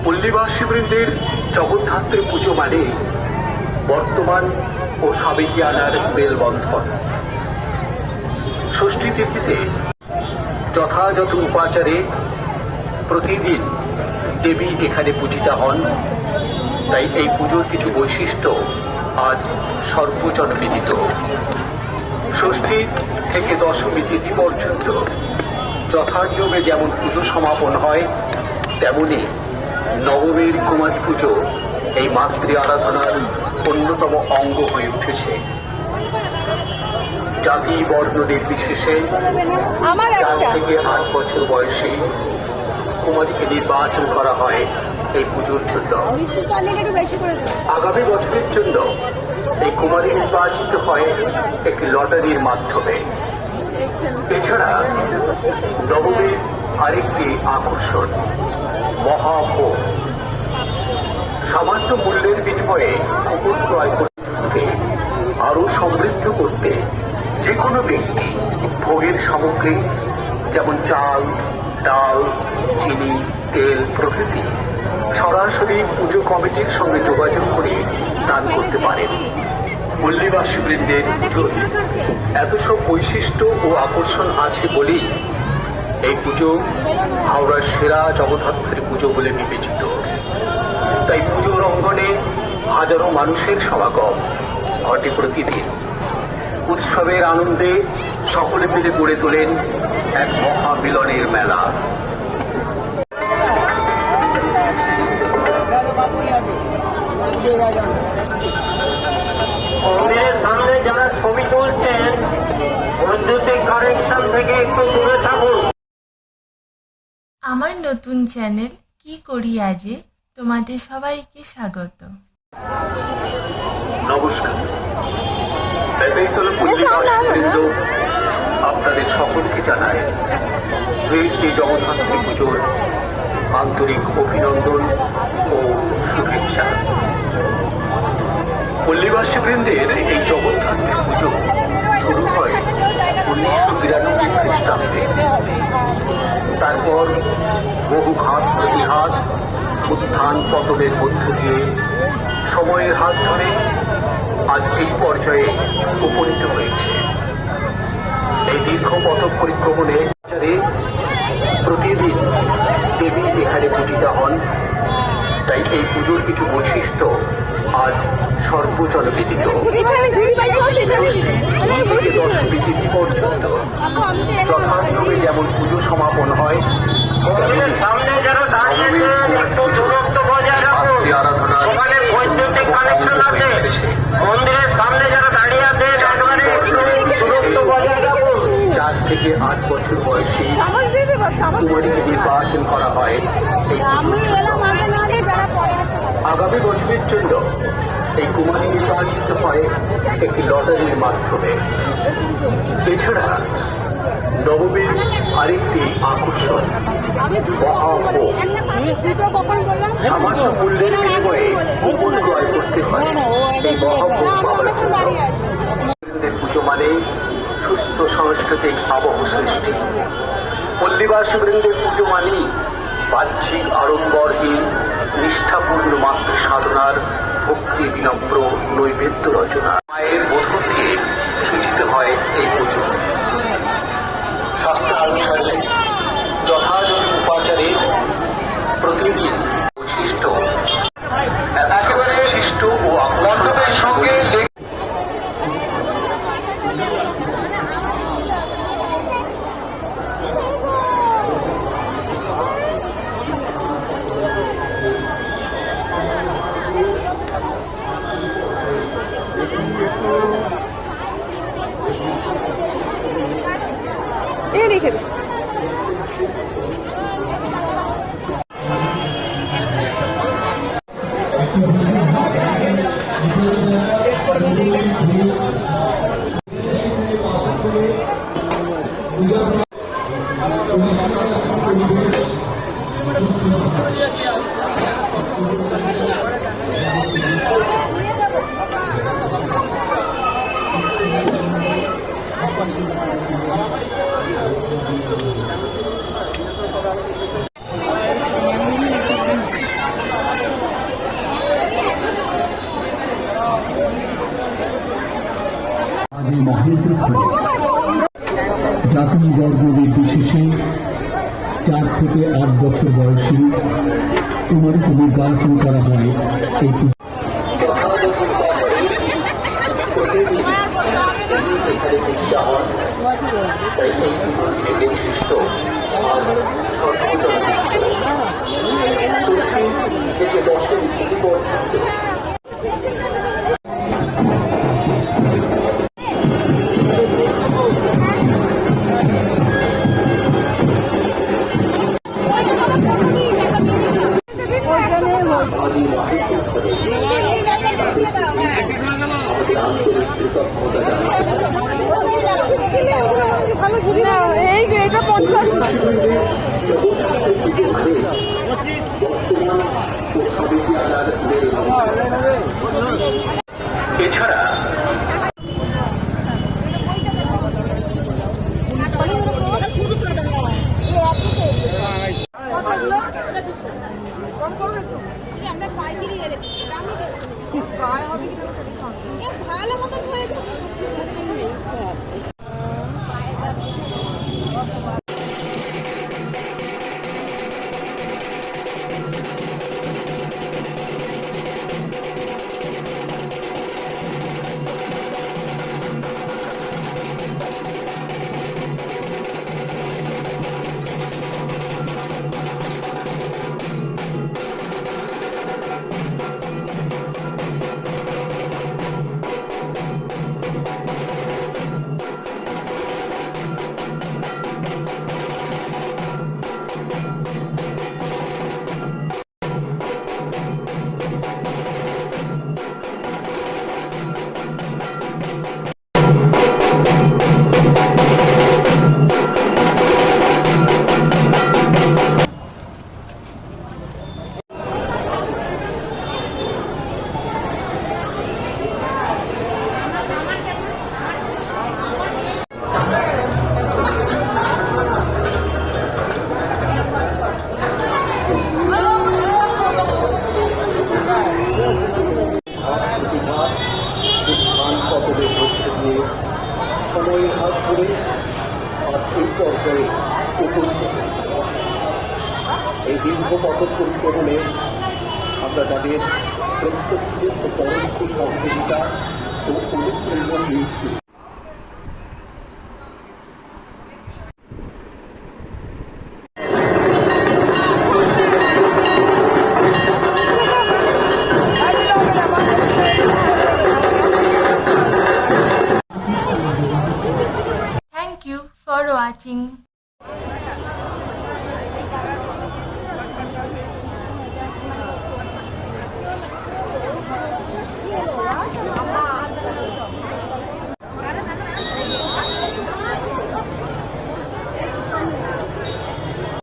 পল্লীবাসীবৃন্দের জগদ্ধাত্রী পুজো মানে বর্তমান ও সাবেকিয়ানার মেলবন্ধন। ষষ্ঠী তিথিতে যথাযথ উপাচারে প্রতিদিন দেবী এখানে পূজিতা হন। তাই এই পুজোর কিছু বৈশিষ্ট্য আজ সর্বজনবিদিত। ষষ্ঠী থেকে দশমী তিথি পর্যন্ত যথানিয়মে যেমন পুজো সমাপন হয়, তেমনি নবমীর কুমারী পুজো এই মাতৃ আরাধনার অন্যতম অঙ্গ হয়ে উঠেছে। জাতি বর্ণ নির্বিশেষে 4 থেকে 8 বছর বয়সী কুমারীকে নির্বাচন করা হয় এই পুজোর জন্য। আগামী বছরের জন্য এই কুমারী নির্বাচিত হয় একটি লটারির মাধ্যমে। এছাড়া নবমীর আরেকটি আকর্ষণ মহাভোগ। সামান্য মূল্যের বিনিময়ে কুকুর ক্রয় করতে আরো সমৃদ্ধ করতে যে কোনো ব্যক্তি ভোগের সামগ্রী যেমন চাল, ডাল, চিনি, তেল প্রভৃতি সরাসরি পুজো কমিটির সঙ্গে যোগাযোগ করে দান করতে পারেন। পল্লীবাসীবৃন্দের পুজোর এত সব বৈশিষ্ট্য ও আকর্ষণ আছে বলেই এই পুজো হাওড়ার সেরা জগদ্ধাত্রী পুজো বলে বিবেচিত। তাই পুজোর অঙ্গনে হাজারো মানুষের সমাগম ঘটে প্রতিদিন। উৎসবের আনন্দে সকলে মিলে গড়ে তোলেন এক মহামিলনের মেলা। মন্দিরের সামনে যারা ছবি তুলছেন, বৈদ্যুতিক কানেকশন থেকে একটু দূরে থাকুন। আমার নতুন চ্যানেল কি করি আজে তোমাদের সবাইকে স্বাগত। নমস্কার। আপনাদের সকলকে জানায় শ্রী শ্রী জগদ্ধাত্রী পুজোর আন্তরিক অভিনন্দন ও শুভেচ্ছা। পল্লীবাসীবৃন্দের এই জগদ্ধাত্রী পুজো শুরু হয় 1992 খ্রিস্টাব্দে। তারপর বহু ঘাত প্রতিঘাত, উত্থান পতনের মধ্য দিয়ে সময়ের হাত ধরে আজ এই পর্যায়ে উপনীত হয়েছে। এই দীর্ঘ পথ পরিক্রমণে প্রতিদিন দেবী এখানে পূজিতা হন। তাই এই পুজোর কিছু বৈশিষ্ট্য আজ সর্বজনবিদিত। থেকে দশমী তিথি পর্যন্ত যথানিয়মে যেমন পুজো সমাপন হয়, সামনে যারা দাঁড়িয়েছেন একটু দূরত্ব বজায় রাখুন। ওখানে বৈদ্যুতিক কানেকশন আছে। মন্দিরের সামনে যারা দাঁড়িয়ে আছেন একবারে একটু দূরত্ব বজায় রাখুন। 4 থেকে 8 বছর বয়সী কুমারীকে নির্বাচন করা হয় এই পুজোর জন্য। আগামী বছরের জন্য এই কুমারী নির্বাচিত হয় একটি লটারির মাধ্যমে। এছাড়া নবমীর আরেকটি আকর্ষণ মহাভোগ। সামান্য মূল্যের বিনিময়ে কুকুর ক্রয় করতে হয় এই মহাভোগ পাওয়ার জন্য। পুজো মানে সুস্থ সাংস্কৃতিক আবহ সৃষ্টি। পল্লীবাসীবৃন্দের পুজো মানে বাহ্যিক আড়ম্বরহীন নিষ্ঠাপূর্ণ মাতৃ সাধনার ভক্তি বিনম্র নৈবেদ্য রচনা। মায়ের মধ্য দিয়ে সূচিত হয় এই পুজো। শাস্ত্র অনুসারে যথাযথ উপাচারে প্রতিদিন বৈশিষ্ট্য একেবারে বিশিষ্ট ও আকর্ষণের সঙ্গে রেখে দে। বর্গ নির্বিশেষে 4 থেকে 8 বছর বয়সী কুমারী গান করা হয় এই এছাড়া ভালো মতন হয়ে যাবে। সময়ের হাত ধরে আর্থিক পর্যায়ে উপনীত হয়েছে। এই দীর্ঘ পথ পরিক্রমণে আমরা তাদের প্রত্যক্ষ ও পরোক্ষ সহযোগিতা ও অনুপ্রেরণা দিয়েছি। Thank you for watching.